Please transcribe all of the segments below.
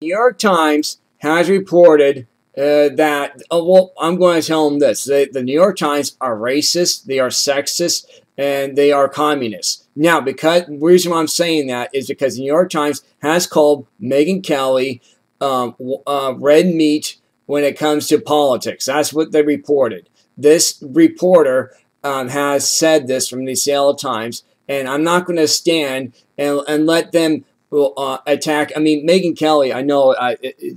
New York Times has reported that, well, I'm going to tell them this. The New York Times are racist, they are sexist, and they are communists. Now, the reason why I'm saying that is because the New York Times has called Megyn Kelly red meat when it comes to politics. That's what they reported. This reporter has said this from the Seattle Times, and I'm not going to stand and let them attack. I mean, Megyn Kelly, I know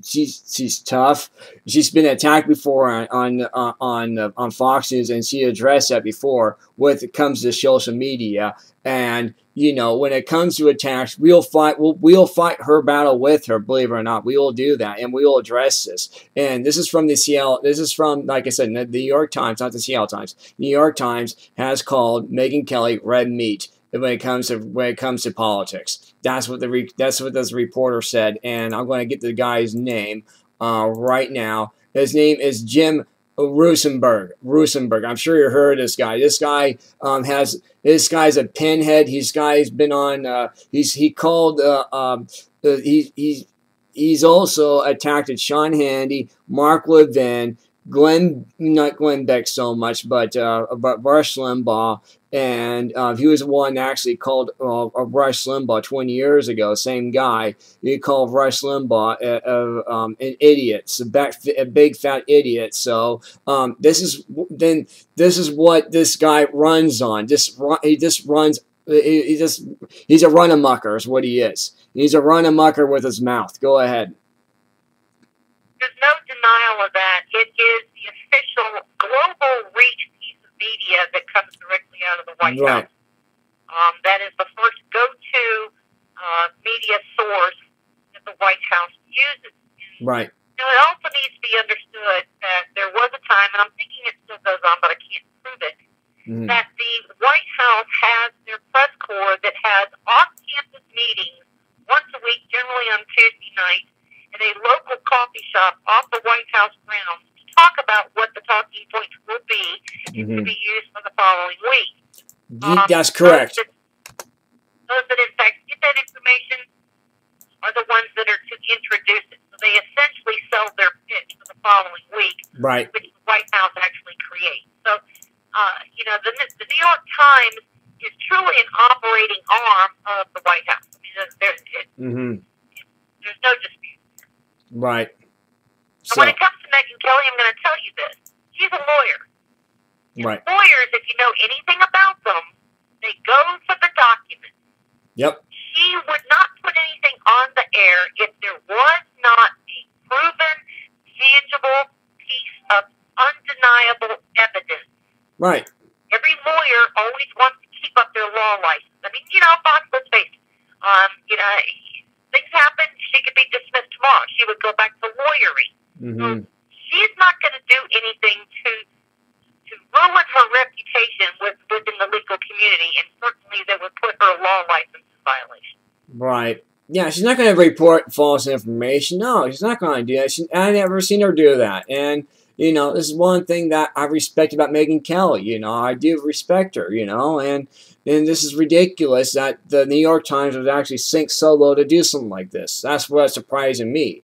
she's tough. She's been attacked before on Fox News, and she addressed that before when it comes to social media. And you know, when it comes to attacks, we'll fight her battle with her. Believe it or not, we will do that, and we will address this. And this is from the Seattle. This is from, like I said, the New York Times, not the Seattle Times. New York Times has called Megyn Kelly red meat when it comes to politics. That's what this reporter said, and I'm going to get the guy's name right now. His name is Jim Rosenberg. I'm sure you heard of this guy. This guy's a pinhead. This guy's been on. He's also attacked at Sean Hannity, Mark Levin, not Glenn Beck so much, but Rush Limbaugh, and he was the one that actually called Rush Limbaugh 20 years ago. Same guy. He called Rush Limbaugh an idiot, a big fat idiot. So this is what this guy runs on. He's a run-amucker is what he is. He's a run-amucker with his mouth. Go ahead. There's no denial of that. It is the official global reach piece of media that comes directly out of the White House. That is the first go-to media source that the White House uses. Right. Now, it also needs to be understood that there was a time, and I'm thinking it still goes on, but I can't prove it, that the White House has their press corps that has off-campus meetings once a week, generally on Tuesday night, in a local coffee shop off the White House grounds to talk about what the talking points will be to be used for the following week. That's correct. Those that in fact get that information are the ones that are to introduce it. So they essentially sell their pitch for the following week, right, which the White House actually creates. So, you know, the New York Times is truly an operating arm of the White House. I mean, there's no dispute. Right. So when it comes to Megyn Kelly, I'm going to tell you this. She's a lawyer. Right. Lawyers, if you know anything about them, they go for the documents. Yep. She would not put anything on the air if there was not a proven, tangible piece of undeniable evidence. Right. Every lawyer always wants to keep up their law license. I mean, you know, Fox, let's face it. You know, things happen. She could be dismissed tomorrow. She would go back to lawyering. So she's not going to do anything to ruin her reputation within the legal community, and certainly that would put her law license in violation. Right. Yeah, she's not going to report false information. No, she's not going to do that. I've never seen her do that. And, you know, this is one thing that I respect about Megyn Kelly. You know, I do respect her, you know, and this is ridiculous that the New York Times would actually sink so low to do something like this. That's what's surprising me.